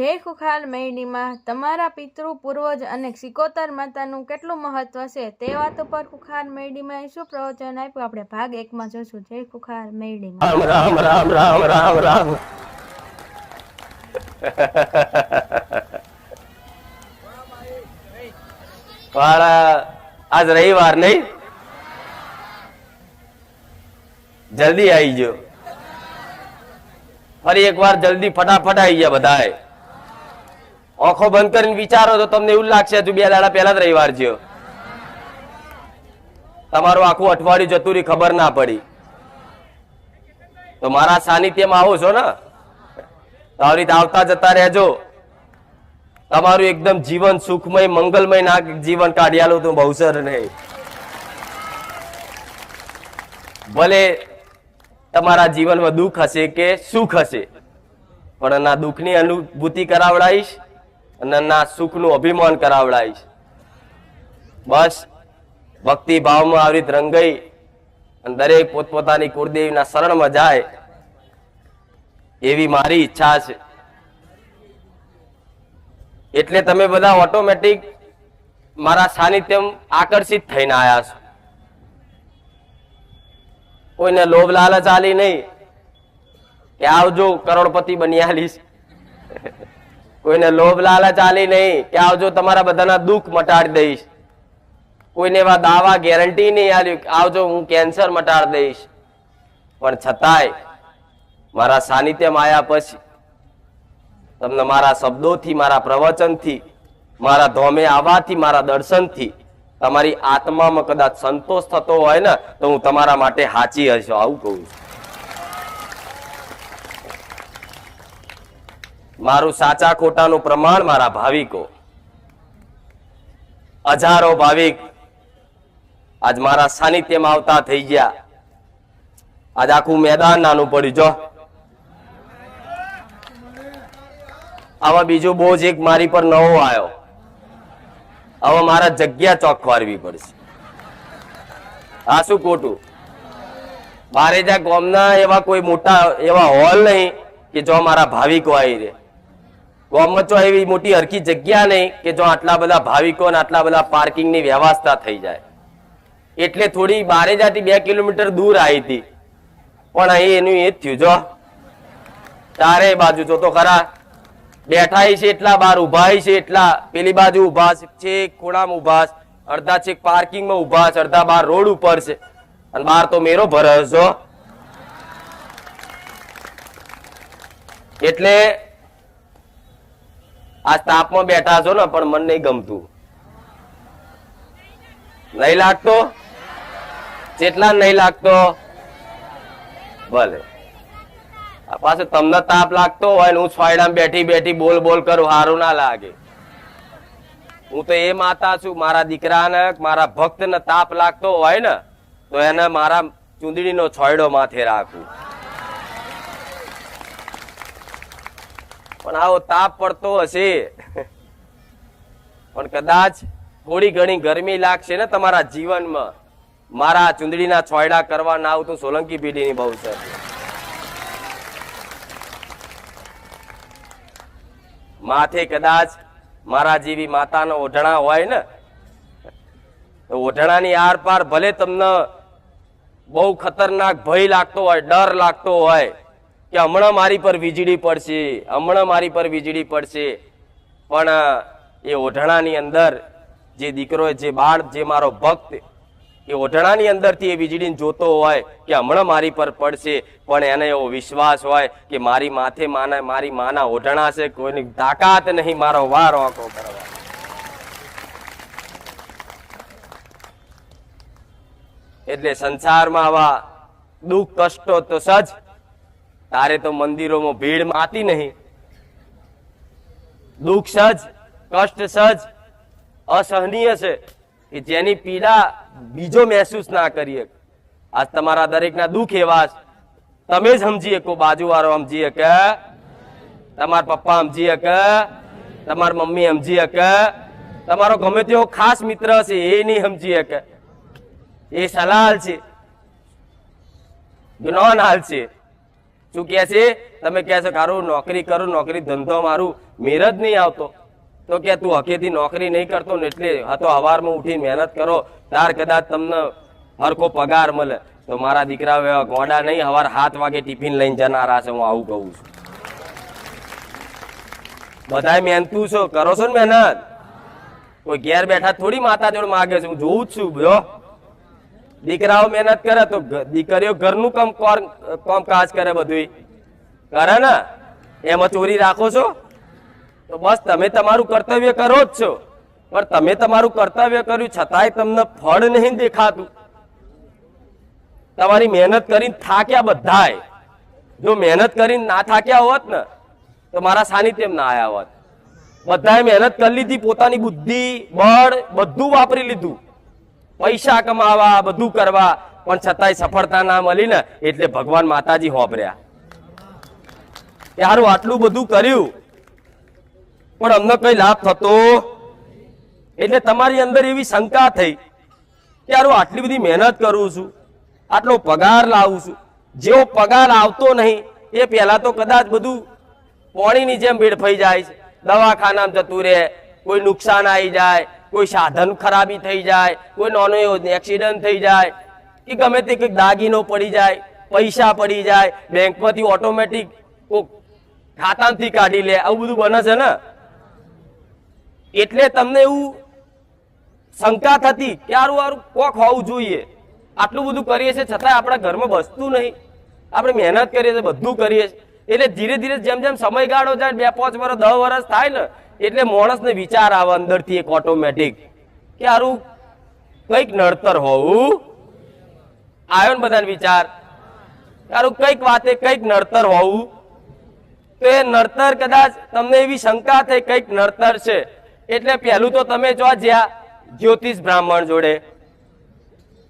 જય ખુખાર મેરડીમાં તમારા પિતૃ પૂર્વજ અને સિકોતર માતાનું કેટલું મહત્વ છે તે વાત ઉપર ખુખાર મેરડીમાં શું પ્રવચન આપ્યું આપણે ભાગ 1 માં જોશું. જય ખુખાર મેરડીમાં. રામ રામ રામ રામ રામ રામ. આજ રવિવાર નહીં, જલ્દી આવી ગયો. ફરી એકવાર જલ્દી ફટાફટ આવી ગયા બધાએ. આંખો બંધ કરીને વિચારો તો તમને એવું લાગશે હજુ 2 દાડા પહેલા જ રવિવાર થયો. તમારું આખું અઠવાડિયું જતું રહી, ખબર ના પડી. તો મારા સાનિધ્યમાં આવો છો ને, તો આવી રીતે આવતા જતા રહેજો. તમારું એકદમ જીવન સુખમય મંગલમય ના જીવન કાઢી આલું તો બહુસર નહીં. ભલે તમારા જીવનમાં દુઃખ હશે કે સુખ હશે, પણ ના દુઃખની અનુભૂતિ કરાવડાવીશ અને ના સુખનું અભિમાન કરાવડાવીશ. બસ ભક્તિ ભાવમાં આવી રીતે રંગાઈ અને દરેક પોતપોતાની કુળદેવીના શરણમાં જાય એવી મારી ઈચ્છા છે. એટલે તમે બધા ઓટોમેટિક મારા સાનિધ્યમાં આકર્ષિત થઈને આવ્યા છો. કોઈને લોભ લાલચ આલી નહીં કે આવજો કરોડપતિ બની આલીશ. કોઈને લોભ લાલચ આલી નહીં કે આવજો તમારા બધાના દુઃખ મટાડી દઈશ. કોઈને એવા દાવા ગેરંટી નહીં આલ્યું આવજો હું કેન્સર મટાડી દઈશ. પણ છતાંય મારા સાનિધ્યમાં આવ્યા પછી તમને મારા શબ્દોથી, મારા પ્રવચનથી, મારા ધોમે આવવાથી, મારા દર્શનથી તમારી આત્મામાં કદાચ સંતોષ થતો હોય ને તો હું તમારા માટે હાચી હશો, આવું કહું છું. મારું સાચા ખોટાનું પ્રમાણ મારા ભાવિકો, હજારો ભાવિક આજ મારા સાનિધ્યમાં આવતા થઈ ગયા. આજ આખું મેદાન નાનું પડ્યું. જો આવા બીજો બોજ એક મારી પર નવો આવ્યો. હવે મારા જગ્યા ચોખવારવી પડશે. આ શું ખોટું? બારેજા ગામના એવા કોઈ મોટા એવા હોલ નહીં કે જો મારા ભાવિકો આવી રહે. ગામમાં તો એવી મોટી હરખી જગ્યા નહીં કે જો આટલા બધા ભાવિકો અને આટલા બધા પાર્કિંગની વ્યવસ્થા થઈ જાય. એટલે થોડી બારેજાથી 2 કિલોમીટર દૂર આવી હતી, પણ અહીં એનું એ જ થયું. જો ચારે બાજુ જો તો ખરા બેઠા છે એટલા, બહાર ઉભા છે એટલા, પેલી બાજુ ઉભા છે, ખૂણામાં ઉભા, અડધા છે પાર્કિંગમાં ઉભા છે, અડધા બહાર રોડ ઉપર છે, અને બહાર તો મેરો ભરસો. એટલે આ તાપમાં બેઠા છો ને, પણ મન નહીં ગમતું. નહીં લાગતો? જેટલા નહીં લાગતો ભલે. પાછું તમને તાપ લાગતો હોય ને હું છોયડામાં બેઠી બેઠી બોલ બોલ કરું, સારું ના લાગે. હું તો એ માતા છું, મારા દીકરાને, મારા ભક્તને તાપ લાગતો હોય ને તો એને મારા ચૂંદડીનો છોયડો માથે રાખું. પણ આવો તાપ પડતો હશે, પણ કદાચ થોડી ઘણી ગરમી લાગશે ને તમારા જીવનમાં, મારા ચૂંદડીના છોયડા કરવા ના આવું તો સોલંકી પેઢીની બહુ છે. માથે કદાચ મારા જેવી માતાનો ઓઢણા હોય ને તો ઓઢણાની આર પાર ભલે તમને બહુ ખતરનાક ભય લાગતો હોય, ડર લાગતો હોય કે હમણાં મારી પર વીજળી પડશે, હમણાં મારી પર વીજળી પડશે, પણ એ ઓઢણાની અંદર જે દીકરો, જે બાળ, જે મારો ભક્ત એ ઓઢણાની અંદરથી એ વીજળીને જોતો હોય કે હમણાં મારી પર પડશે, પણ એને એવો વિશ્વાસ હોય કે મારી માથે મારી માના ઓઢણા છે, કોઈની તાકાત નહીં મારો વાર આંખો કરવા. એટલે સંસારમાં આવા દુઃખ કષ્ટો તો સજ, તારે તો મંદિરોમાં ભીડ માતી નહીં. દુઃખ સજ, કષ્ટ સજ, અસહનીય છે કે જેની પીડા બીજો મહેસૂસ ના કરીએ. આજ તમારા દરેકના દુઃખ એવા તમે જ સમજી શકો, બાજુવાળો સમજી શકે, તમારા પપ્પા સમજી શકે, તમારી મમ્મી સમજી શકે, તમારો ગમે તેવો ખાસ મિત્ર હશે એ નહીં સમજી શકે. એ સલાહ છે, જ્ઞાન હાલ છે, શું કહે છે? તમે કહે છો કારું નોકરી કરું, નોકરી ધંધો મારું મેર જ નહીં આવતો. તો કે તું હકેથી નોકરી નહીં કરતો ને એટલે આ તો સવારમાં ઉઠીને મહેનત કરો તાર કદાચ તમને હરખો પગાર મળે. તો મારા દીકરાઓ એવા ગોડા નહીં, સવાર 7 વાગે ટિફિન લઈને જનારા છે. હું આવું કહું છું. બધાય મહેનતું છો, કરો છો ને મહેનત. કોઈ ઘેર બેઠા થોડી માતા જોડે માગે છે. હું જોઉં જ છું. જો દીકરાઓ મહેનત કરે તો દીકરીઓ ઘરનું કામકાજ કરે, બધું કરે ને. એમાં ચોરી રાખો છો? તો બસ તમે તમારું કર્તવ્ય કરો જ છો, પણ તમે તમારું કર્તવ્ય કર્યું છતાંય તમને ફળ નહીં દેખાતું. તમારી મહેનત કરીને થાક્યા બધાય. જો મહેનત કરીને ના થાક્યા હોત ને તો મારા સાનિધ્યમાં ના આવ્યા હોત. બધાએ મહેનત કરી લીધી, પોતાની બુદ્ધિ બળ બધું વાપરી લીધું, પૈસા કમાવા બધું કરવા, પણ છતાંય સફળતા ના મળી ને એટલે ભગવાન માતાજી હોભર્યા. યારું આટલું બધું કર્યું પણ અમને કઈ લાભ થતો. એટલે તમારી અંદર એવી શંકા થઈ કે યારું આટલી બધી મહેનત કરું છું, આટલો પગાર લાવું છું, જેવો પગાર આવતો નહીં એ પહેલા તો કદાચ બધું પાણીની જેમ વેડફાઈ જાય છે. દવાખાનામાં જતું રહે, કોઈ નુકસાન આવી જાય, કોઈ સાધન ખરાબી થઈ જાય, કોઈ નાનો એવો એક્સિડન્ટ થઈ જાય, કે ગમે તે કંઈક દાગીનો પડી જાય, પૈસા પડી જાય, બેંકમાંથી ઓટોમેટિક ખાતામાંથી કાઢી લે, આવું બધું બને છે ને. એટલે તમને એવું શંકા થતી કે આરું કોક હોવું જોઈએ. આટલું બધું કરીએ છીએ છતાંય આપણા ઘરમાં બસતું નહીં. આપણે મહેનત કરીએ છીએ, બધું કરીએ છીએ. એટલે ધીરે ધીરે જેમ જેમ સમયગાળો જાય, 2-5 વર્ષ 10 વર્ષ થાય ને એટલે માણસને વિચાર આવે અંદરથી એક ઓટોમેટિક કે આરું કંઈક નડતર હોવું. આવ્યો ને બધાને વિચાર? આરું કંઈક વાતે કંઈક નડતર હોવું. તો એ નડતર કદાચ તમને એવી શંકા થઈ કંઈક નડતર છે એટલે પહેલું તો તમે જો જ્યાં જ્યોતિષ બ્રાહ્મણ જોડે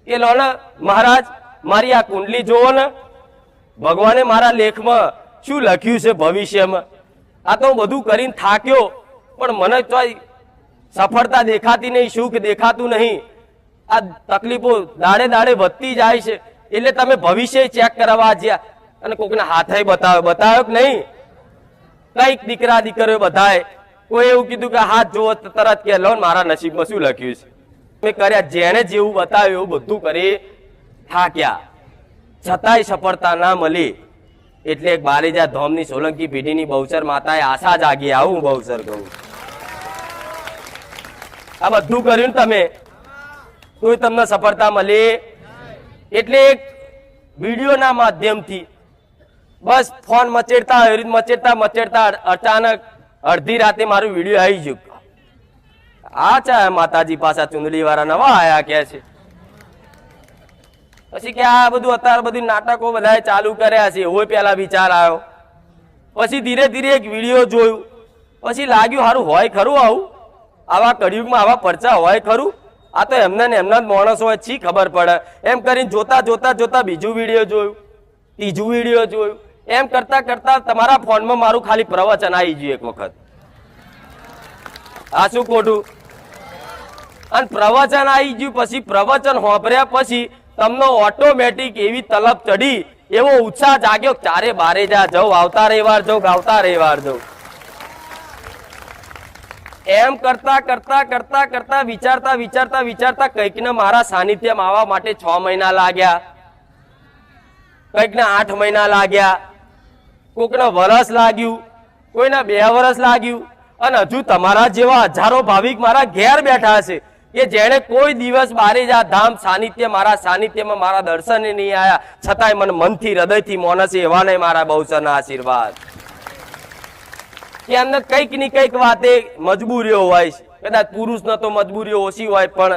કે લો ને મહારાજ મારી આ કુંડલી જોવો ને, ભગવાને મારા લેખમાં શું લખ્યું છે ભવિષ્યમાં. આ તો હું બધું કરીને થાક્યો પણ મને તો સફળતા દેખાતી નહીં, સુખ દેખાતું નહીં. આ તકલીફો દાડે દાડે વધતી જાય છે. એટલે તમે ભવિષ્ય ચેક કરવા જ્યાં અને કોકના હાથે બતાવ્યો કે નહીં? કઈક દીકરા દીકરીઓ બધાએ કોઈ એવું કીધું કે હાથ જોવો તરત કે લો મારા નસીબમાં શું લખ્યું છે. મેં કર્યા, જેને જેવું બતાવ્યું એવું બધું કરી થાક્યા છતાંય સફળતા ના મળી. એટલે એક બારેજા ધોમની સોલંકી પેઢીની બહુચર માતાએ આશા જાગી. આવું બહુચર કહું. આ બધું કર્યું તમે તોય તમને સફળતા મળી. એટલે એક વિડીયોના માધ્યમથી બસ ફોન મચેડતા અચાનક અડધી રાતે મારું વિડીયો આવી ગયું. આ ચા માતાજી પાછા ચુંદડી વાળા નવા આયા કે છે. પછી કે આ બધું અત્યારે બધી નાટકો બધાએ ચાલુ કર્યા છે એવો પેલા વિચાર આવ્યો. પછી ધીરે ધીરે એક વિડીયો જોયું, પછી લાગ્યું સારું હોય ખરું આવું, આવા કળિયુગમાં આવા પરચા હોય ખરું. આ તો એમના ને એમના જ માણસો હોય, છી ખબર પડે. એમ કરીને જોતા બીજું વિડીયો જોયું, ત્રીજું વિડીયો જોયું. એમ કરતા કરતા તમારા ફોનમાં મારું ખાલી પ્રવચન આવી ગયું એક વખત. આ શું ખોટું? અને પ્રવચન આવી ગયું પછી પ્રવચન હોંભર્યા પછી તમને ઓટોમેટિક એવી તલબ ચડી, એવો ઉત્સાહ જાગ્યો, ચારે બારે જાઉં, આવતા રવિવાર જાઉં, આવતા રવિવાર જાઉં. એમ કરતા વિચારતા કંઈક ને મારા સાનિધ્યમાં આવવા માટે 6 મહિના લાગ્યા, કંઈક ને 8 મહિના લાગ્યા, કોકને વર્ષ લાગ્યું, કોઈને 2 વર્ષ લાગ્યું. અને હજુ તમારા જેવા હજારો ભાવિક મારા ઘેર બેઠા છે કે જેને કોઈ દિવસ બારેજા ધામ મારા સાનિધ્યમાં મારા દર્શને નહીં આવ્યા, છતાંય મને મનથી હૃદયથી મોનસે એવા નહીં મારા બહુચરના આશીર્વાદ. કે અંદર કંઈક ની કંઈક વાતે મજબૂરીઓ હોય છે. કદાચ પુરુષને તો મજબૂરીઓ ઓછી હોય પણ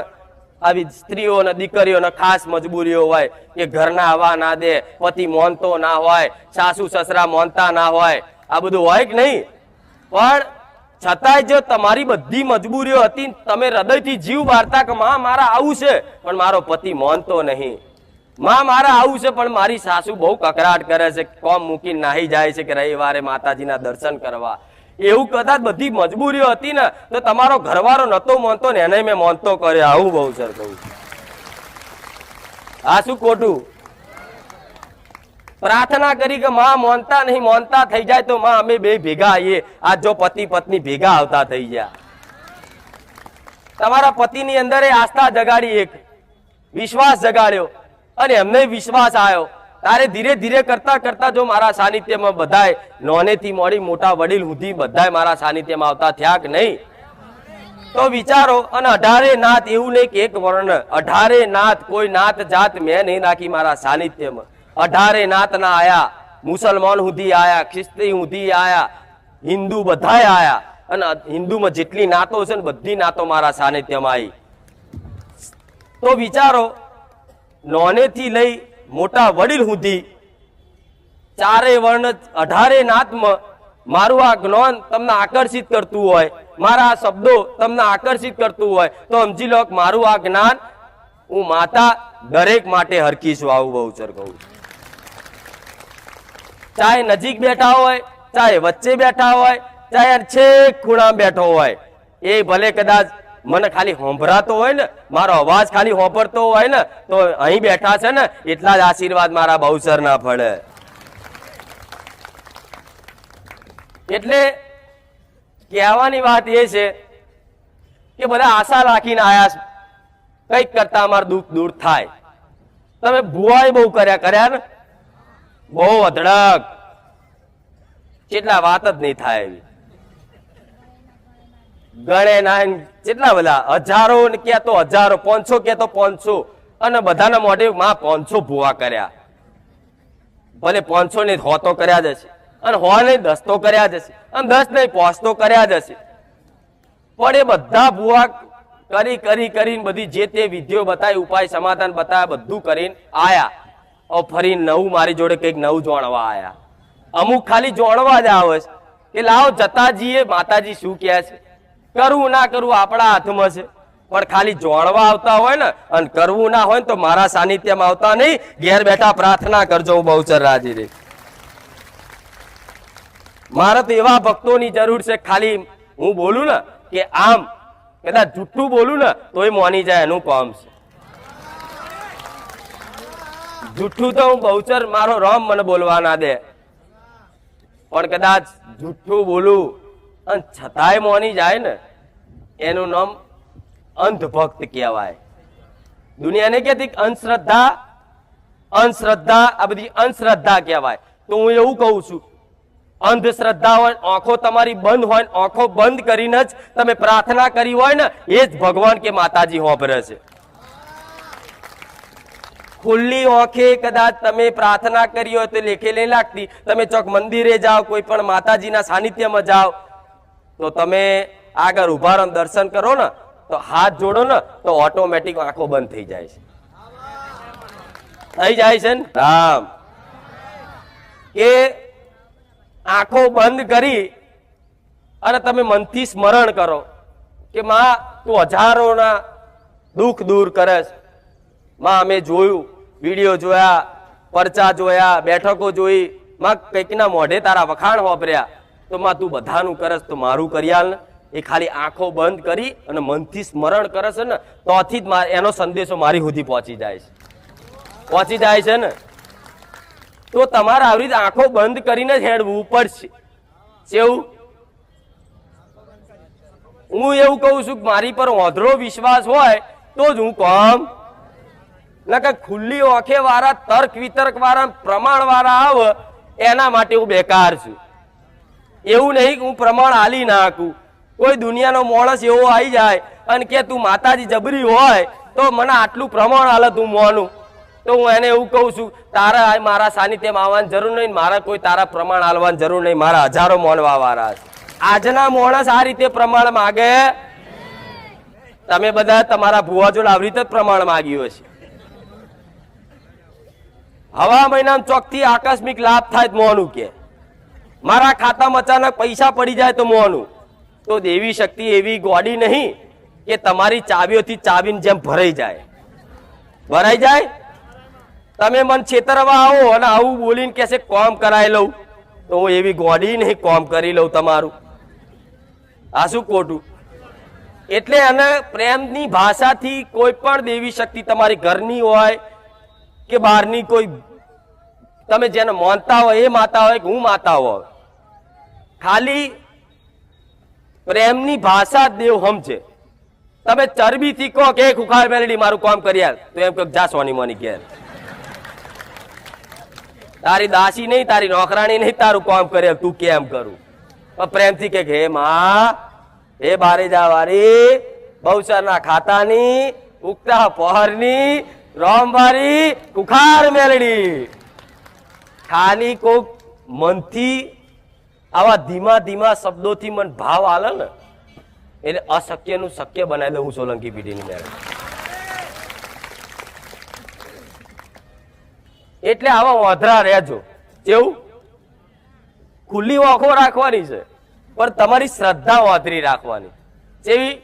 આવી સ્ત્રીઓ ને દીકરીઓને ખાસ મજબૂરીઓ હોય કે ઘરના આવવા ના દે, પતિ મોનતો ના હોય, સાસુ સસરા મોનતા ના હોય, આ બધું હોય કે નહીં? પણ છતાંય જો તમારી બધી મજબૂરીઓ હતી, તમે હૃદયથી જીવ બારતા કે માં મારા આવું છે પણ મારો પતિ મોનતો નહીં, માં મારા આવું છે પણ મારી સાસુ બહુ કકરાટ કરે છે, કોમ મૂકીને નાહી જાય છે કે રવિવારે માતાજીના દર્શન કરવા. એવું કદાચ બધી મજબૂરીઓ હતી ને તો તમારો ઘરવાળો નતો મોનતો ને એને મેં મોનતો કર્યો. આવું બહુ સર કહું. આ શું ખોટું? પ્રાર્થના કરી કે માં મોનતા નહીં, મોનતા થઈ જાય તો માં અમે બે ભેગા આવીએ. આજ જો પતિ પત્ની ભેગા આવતા થઈ ગયા. તમારા પતિની અંદર એ આસ્થા જગાડી, એક વિશ્વાસ જગાડ્યો અને એમને વિશ્વાસ આવ્યો. તારે ધીરે ધીરે કરતા કરતા જો મારા સાનિધ્યમાં બધાય નોનેથી મોડી મોટા વડીલ સુધી બધાય મારા સાનિધ્યમાં આવતા થયા કે નહીં, તો વિચારો. અને 18 નાત, એવું નહીં કે એક વર્ણ, 18 નાત, કોઈ નાત જાત મેં નહીં નાખી મારા સાનિધ્યમાં. 18 નાત ના આયા, મુસલમાન સુધી આયા, ખ્રિસ્તી સુધી આયા, હિન્દુ બધાય આયા. અને હિન્દુમાં જેટલી નાતો છે ને બધી નાતો મારા સાનિધ્યમાં આવી. તો વિચારો, નોનેથી લઈ મોટા વડીલ સુધી ચારે વર્ણ 18 નાતમાં મારું આ જ્ઞાન તમને આકર્ષિત કરતું હોય, મારા આ શબ્દો તમને આકર્ષિત કરતું હોય, તો સમજી લો કે મારું આ જ્ઞાન હું માતા દરેક માટે હરખીશું. આવું બહુચર કહું. ચાહે નજીક બેઠા હોય, ચાહે વચ્ચે બેઠા હોય, ચાહે છેક ખૂણામાં બેઠો હોય, એ ભલે કદાચ મને ખાલી હોંભરાતો હોય ને, મારો અવાજ ખાલી હોંભરતો હોય ને, તો અહીં બેઠા છે ને એટલા જ આશીર્વાદ મારા બહુચર ના પડે. એટલે કહેવાની વાત એ છે કે બધા આશા રાખીને આયા છે કઈક કરતા અમારું દુઃખ દૂર થાય. તમે ભુવાય બહુ કર્યા ને, બહુ અધડક, કેટલા વાત જ નહીં થાય એવી. ગણે ના કેટલા બધા હજારો ક્યાં તો હજારો, 500 ક્યાં તો 500, અને બધાના મોઢે માં 500 ભુવા કર્યા. ભલે 500 ને 100 તો કર્યા જ હશે, અને 100 ને 10 તો કર્યા જ હશે, અને 10 ને 5 તો કર્યા જ હશે. પણ એ બધા ભુવા કરી કરી કરીને બધી જે તે વિધિઓ બતાવી, ઉપાય સમાધાન બતાવ્યા, બધું કરીને આયા. ફરી નવું મારી જોડે કઈક નવું જોણવા આયા. અમુક ખાલી જોણવા જ આવે છે કે લાવો જતા જઈએ, માતાજી શું કહે છે, કરવું ના કરવું આપણા હાથમાં છે. પણ ખાલી જોણવા આવતા હોય ને અને કરવું ના હોય ને તો મારા સાનિધ્યમાં આવતા નહીં. ઘેર બેઠા પ્રાર્થના કરજો, હું બહુચર રાજી રહી. મારે તો એવા ભક્તોની જરૂર છે, ખાલી હું બોલું ને કે આમ કદાચ જુઠ્ઠું બોલું ને તો એ મોની જાય, એનું કામ છે. જુઠ્ઠું તો હું બહુચર, મારો રામ મને બોલવા ના દે, પણ કદાચ જુઠ્ઠું બોલું અને છતાંય મોની જાય ને, એનું નામ અંધભક્ત કહેવાય. દુનિયાને કહેતી અંધશ્રદ્ધા, અંધશ્રદ્ધા, આ બધી અંધશ્રદ્ધા કહેવાય. તો હું એવું કહું છું, અંધશ્રદ્ધા હોય, આંખો તમારી બંધ હોય, આંખો બંધ કરીને જ તમે પ્રાર્થના કરી હોય ને, એ જ ભગવાન કે માતાજી હોંભરે છે. ખુલ્લી આંખે કદાચ તમે પ્રાર્થના કરી હોય તો લેખે નહીં લાગતી. તમે ચોક મંદિરે જાઓ, કોઈ પણ માતાજીના સાનિધ્યમાં જાઓ, તો તમે આગળ ઉભા રહો, દર્શન કરો ને, તો હાથ જોડો ને, તો ઓટોમેટિક આંખો બંધ થઈ જાય છે. થઈ જાય છે ને રામ, એ આંખો બંધ કરી અને તમે મનથી સ્મરણ કરો કે માં તું હજારોના દુઃખ દૂર કરે છે. માં અમે જોયું, વિડીયો જોયા, પરચા જોયા, બેઠકો જોઈ, માં કંઈકના મોઢે તારા વખાણ વાપર્યા, તો માં તું બધાનું કરસ તો મારું કર્યાલ ને. એ ખાલી આંખો બંધ કરી અને મનથી સ્મરણ કરે છે ને, તોથી જ એનો સંદેશો મારી સુધી પહોંચી જાય છે, પહોંચી જાય છે ને. તો તમારે આવી રીતે આંખો બંધ કરીને જ હેડવું પડશે. કેવું? હું એવું કહું છું કે મારી પર ઓધરો વિશ્વાસ હોય તો જ હું કામ ના કે ખુલ્લી આંખે વાળા, તર્ક વિતર્ક વાળા, પ્રમાણ વાળા આવે એના માટે હું બેકાર છું. એવું નહીં કે હું પ્રમાણ હાલી નાખું. કોઈ દુનિયાનો માણસ એવો આવી જાય અને કે તું માતાજી જબરી હોય તો મને આટલું પ્રમાણ હાલત હું મોનું, તો હું એને એવું કહું છું તારા મારા સાનિધ્યમાં આવવાની જરૂર નહીં, મારા કોઈ તારા પ્રમાણ હાલવાની જરૂર નહીં, મારા હજારો મોનવા વાળા છે. આજના માણસ આ રીતે પ્રમાણ માગે. તમે બધા તમારા ભુવા જોડે આવી રીતે જ પ્રમાણ માગ્યું હશે. હવા મહિનામાં ચોકથી આકસ્મિક લાભ થાય તો મોનું કે, મારા ખાતામાં અચાનક પૈસા પડી જાય તો મોનું. તો દેવી શક્તિ એવી ગોડી નહીં કે તમારી ચાવીઓથી ચાવીની જેમ ભરાઈ જાય, ભરાઈ જાય. તમે મન છેતરવા આવો અને આવું બોલીને કહેશે કોમ કરાવી લઉં, તો હું એવી ગોડી નહીં કોમ કરી લઉં તમારું. આ શું ખોટું? એટલે અને પ્રેમની ભાષાથી કોઈ પણ દેવી શક્તિ તમારી ઘરની હોય કે બહારની કોઈ તમે જેને માનતા હોય એ માતા હોય કે હું માતા હોય, ખાલી પ્રેમની ભાષા જ દેવ સમજે. તમે ચરબીથી કહો કે ખુખાર મેલડી મારું કામ કરી આલ, તો એમ કહો જા સોની મોની ઘેર. તારી દાસી નહીં, તારી નોકરાણી નહીં, તારું કામ કરે તું કેમ કરું? પણ પ્રેમથી કે હે માં, હે બારે જા વારી, બહુસરના ખાતાની, ઉગતા પહરની, રોમવારી, કુખાર મેલડી. ખાલી કોક મનથી આવા ધીમા ધીમા શબ્દોથી મન ભાવ આલે ને, એટલે અશક્યનું શક્ય બનાવી દઉં હું સોલંકી પેઢીની મેળવી. એટલે આવા વાંધરા રહેજો. કેવું ખુલ્લી આંખો રાખવાની છે, પણ તમારી શ્રદ્ધા વાંધરી રાખવાની. જેવી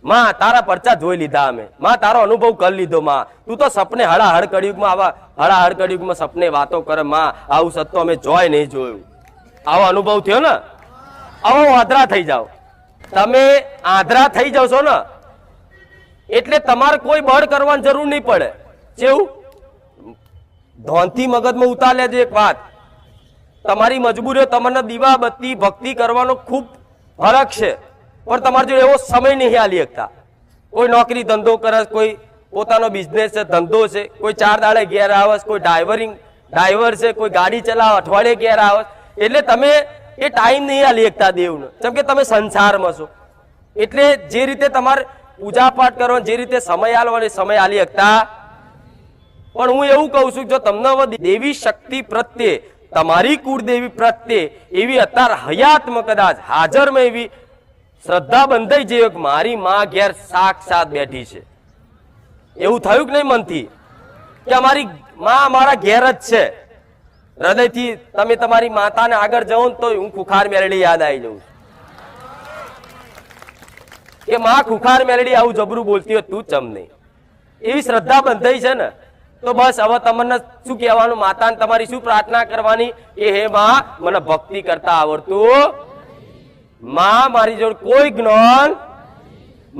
માં તારા પરચા જોઈ લીધા અમે, માં તારો અનુભવ કરી લીધો, માં તું તો સપને હળાહળ કળિયુગમાં આવા હળાહળ કળિયુગમાં સપને વાતો કરે, માં આવું સત્તો અમે જોઈ નહીં જોયું. આવો અનુભવ થયો ને, આવો વાંધરા થઈ જાઓ. તમે આંધળા થઈ જશો ને એટલે તમારે કોઈ બળ કરવાની જરૂર નહીં પડે. જેવું ધોનથી મગજમાં ઉતાર લેજો એક વાત, તમારી મજબૂરીઓ તમને દીવા બત્તી ભક્તિ કરવાનો ખૂબ ફરક છે, પણ તમારે જો એવો સમય નહીં આલી શકતા. કોઈ નોકરી ધંધો કરે, કોઈ પોતાનો બિઝનેસ છે, ધંધો છે, કોઈ 4 દાડે ઘેર આવે, કોઈ ડ્રાઈવર છે, કોઈ ગાડી ચલાવે અઠવાડિયે ઘેર આવે, એટલે તમે એ ટાઈમ નહીં આલી શકતા દેવનો, જેમ કે તમે સંસારમાં છો. એટલે જે રીતે તમારે પૂજા પાઠ કરવાનો, જે રીતે સમય આલવાનો સમય આલી શકતા. પણ હું એવું કહું છું, જો તમને દેવી શક્તિ પ્રત્યે, તમારી કુળદેવી પ્રત્યે એવી અત્યારે હયાતમાં કદાચ હાજરમાં એવી શ્રદ્ધા બંધાઈ જાય કે મારી માં ઘેર સાક્ષાત બેઠી છે, એવું થયું કે નહીં મનથી કે અમારી માં અમારા ઘેર જ છે, હૃદયથી તમે તમારી માતાને આગળ જાઓ ને તો હું ખુખાર મેલડી યાદ આવી જાઉં કે માં ખુખાર મેલડી આવું જબરું બોલતી હોય તું ચમ નહીં. એવી શ્રદ્ધા બંધાઈ છે ને, તો બસ હવે તમને શું કહેવાનું, માતાને તમારી શું પ્રાર્થના કરવાની કે હે માં મને ભક્તિ કરતા આવડતું, માં મારી જોડે કોઈ જ્ઞાન,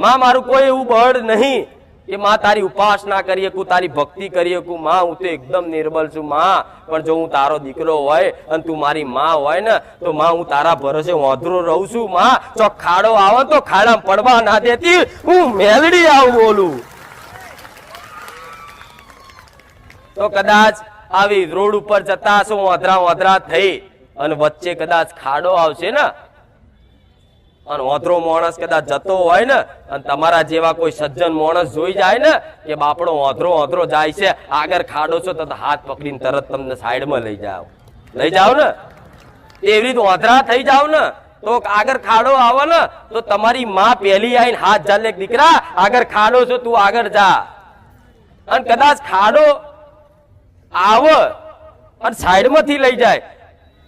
માં મારું કોઈ એવું બળ નહીં કે માં તારી ઉપાસના કરી શકું, તારી ભક્તિ કરી શકું. માં હું તો એકદમ નિર્બલ છું માં, પણ જો હું તારો દીકરો હોય અને તું મારી માં હોય ને તો માં હું તારા ભરોસે વાંધરો રહું છું. માં જો ખાડો આવે તો ખાડામાં પડવા ના દેતી, હું મેલડી આવું બોલું. તો કદાચ આવી રોડ ઉપર જતા હશો વાંધરા થઈ અને વચ્ચે કદાચ ખાડો આવશે ને અને વાંધરો માણસ કદાચ જતો હોય ને અને તમારા જેવા કોઈ સજ્જન માણસ જોઈ જાય ને કે બાપડો વાંધરો જાય છે, આગળ ખાડો છો તો હાથ પકડીને તરત તમને સાઈડમાં લઈ જાઓ ને, એવી રીતે વાંધરા થઈ જાવ ને તો આગળ ખાડો આવે ને તો તમારી માં પહેલી આવીને હાથ ચાલે, દીકરા આગળ ખાડો છો તું આગળ જા. અને કદાચ ખાડો આવે અને સાઈડમાંથી લઈ જાય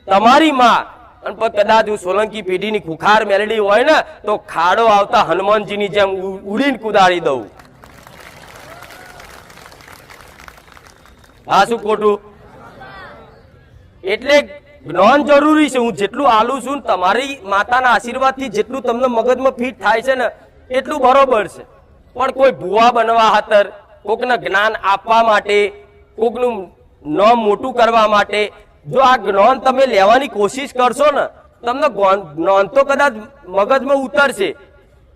તમારી માં, અને કદાચ હું સોલંકી પેઢીની ખુખાર મેલડી હોય ને તો ખાડો આવતા હનુમાનજીની જેમ ઉડીને કુદાડી દઉં. હા શું ખોટું? એટલે જ્ઞાન જરૂરી છે. હું જેટલું આલું છું તમારી માતાના આશીર્વાદથી જેટલું તમને મગજમાં ફિટ થાય છે ને એટલું બરોબર છે. પણ કોઈ ભૂવા બનવા ખાતર, કોકને જ્ઞાન આપવા માટે, કોકનું નામ મોટું કરવા માટે જો આ જ્ઞાન તમે લેવાની કોશિશ કરશો ને તમને જ્ઞાન તો કદાચ મગજમાં ઉતરશે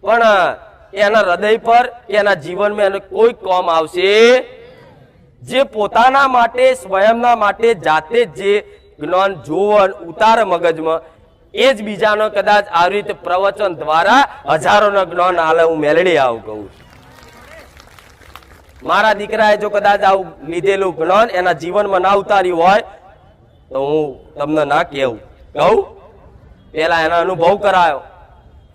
પણ એના હૃદય પર, એના જીવનમાં એને કોઈ કામ આવશે. જે પોતાના માટે, સ્વયંના માટે જાતે જે જ્ઞાન જોવન ઉતારે મગજમાં એ જ બીજાનો કદાચ આવી રીતે પ્રવચન દ્વારા હજારોના જ્ઞાન હાલે. હું મેલડી આવું કહું છું. મારા દીકરાએ જો કદાચ આવું લીધેલું જ્ઞાન એના જીવનમાં ના ઉતાર્યું હોય તો હું તમને ના કહું. પેલા એના અનુભવ કરાયો,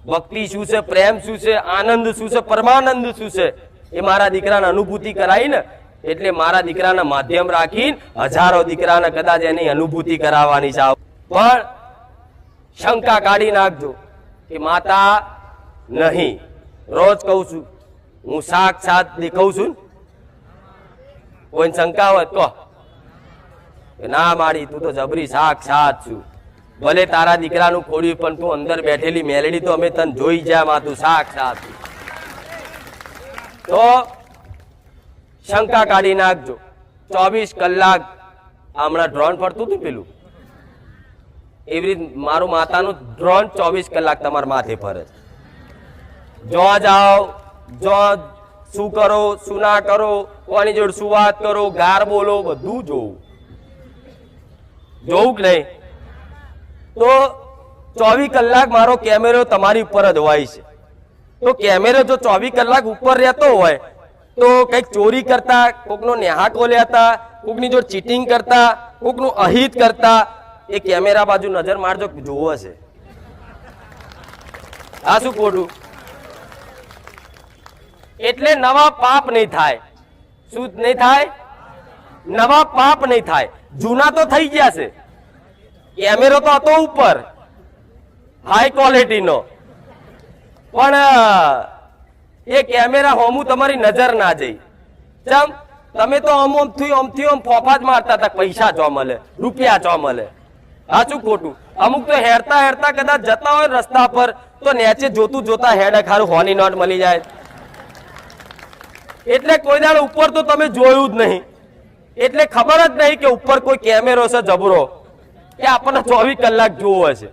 ભક્તિ શું છે, પ્રેમ શું છે, આનંદ શું છે, પરમાનંદ શું છે એ મારા દીકરાને અનુભૂતિ કરાવી ને, એટલે મારા દીકરાના માધ્યમ રાખીને હજારો દીકરાને કદાચ એની અનુભૂતિ કરાવવાની છે. પણ શંકા કાઢી નાખજો કે માતા નહીં. રોજ કહું છું હું સાક્ષાત દેખાઉં છું. કોઈ શંકા હોય કહો ના માડી તું તો જબરી સાક્ષાત છું. ભલે તારા દીકરાનું ખોડ્યું પણ તું અંદર બેઠેલી મેલડી તો અમે તને જોઈ જાય માં, તું સાક્ષાત. તો શંકા કાઢી નાખજો. 24 કલાક હમણાં ડ્રોન ફરતું હતું પેલું એવી રીતે મારું માતાનું ડ્રોન 24 કલાક તમારા માથે ફરે છે. જો જાઓ જો શું કરો શું ના કરો, કોની જોડે શું વાત કરો, ગાર બોલો, બધું જોવું કે નહીં? તો 24 કલાક મારો કેમેરો તમારી ઉપર જ હોય છે. તો કેમેરો જો 24 કલાક ઉપર રહેતો હોય તો કંઈક ચોરી કરતા, કોકનો નેહાકો લેતા, કોકની જોડે ચીટિંગ કરતા, કોકનું અહિત કરતા, એ કેમેરા બાજુ નજર મારજો, જોવો છે. આ શું ખોટું? એટલે નવા પાપ નહીં થાય. શું નહીં થાય? નવા પાપ નહીં થાય. જૂના તો થઈ ગયા છે. કેમેરો તો હતો ઉપર હાઈ ક્વોલિટીનો, પણ એ કેમેરા હોમું તમારી નજર ના જઈ. ચમ તમે તો આમથી ફોફા જ મારતા હતા, પૈસા ચો મળે, રૂપિયા ચો મળે. સાચું ખોટું? અમુક તો હેરતા હેરતા કદાચ જતા હોય રસ્તા પર તો નેચે જોતું જોતા હેડ ખારું હોની નોટ મળી જાય. એટલે કોઈ દાડ ઉપર તો તમે જોયું જ નહીં, એટલે ખબર જ નહીં કે ઉપર કોઈ કેમેરો છે જબરો કે આપણને 24 કલાક જોવો હશે.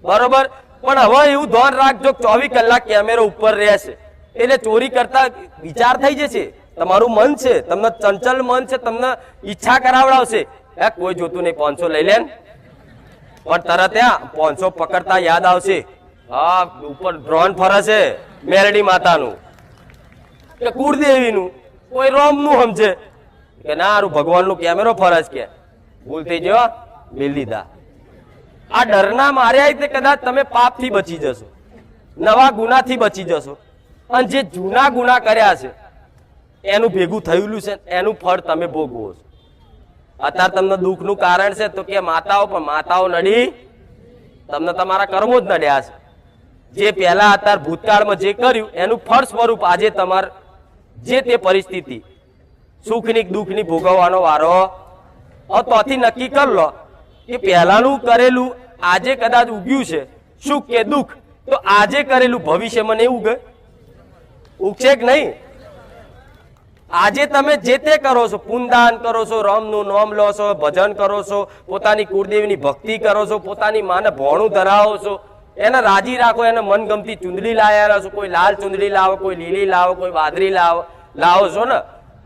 બરોબર? પણ હવે એવું ધ્યાન રાખજો, 24 કલાક કેમેરો ઉપર રહેશે એટલે ચોરી કરતા વિચાર થઈ જશે. તમારું મન છે, તમને ચંચલ મન છે, તમને ઈચ્છા કરાવડાવશે. કોઈ જોતું નહીં, 500 લઈ લે, પણ તરત 500 પકડતા યાદ આવશે, હા ઉપર ડ્રોન ફરે છે મેરડી માતાનું કે કુળદેવીનું, કોઈ રોમનું સમજે કે ના હારું ભગવાનનું કેમેરો ફરજ કે ભૂલ થઈ ગયો મેલ દીધા. આ ડરના માર્યા તે કદાચ તમે પાપથી બચી જશો, નવા ગુનાથી બચી જશો, અને જે જૂના ગુના કર્યા છે એનું ભેગું થયેલું છે એનું ફળ તમે ભોગવો છો. અત્યારે તમને દુઃખનું કારણ છે તો કે માતાઓ, પણ માતાઓ નડી તમને તમારા કર્મો જ નડ્યા છે. જે પહેલા અત્યારે ભૂતકાળમાં જે કર્યું એનું ફળ સ્વરૂપ આજે તમાર જે તે પરિસ્થિતિ સુખની દુઃખની ભોગવવાનો વારો. તોથી નક્કી કરી લો કે પહેલાનું કરેલું આજે કદાચ ઉગ્યું છે સુખ કે દુઃખ, તો આજે કરેલું ભવિષ્યમાં નહીં ઉગે? ઉગશે કે નહીં? આજે તમે જે તે કરો છો, પુનદાન કરો છો, રામનું નામ લો છો, ભજન કરો છો, પોતાની કુળદેવીની ભક્તિ કરો છો, પોતાની માને ભોણું ધરાવો છો, એને રાજી રાખો, એને મનગમતી ચુંદડી લાવ્યા છો, કોઈ લાલ ચુંદડી લાવો, કોઈ લીલી લાવો, કોઈ વાદળી લાવો છો ને,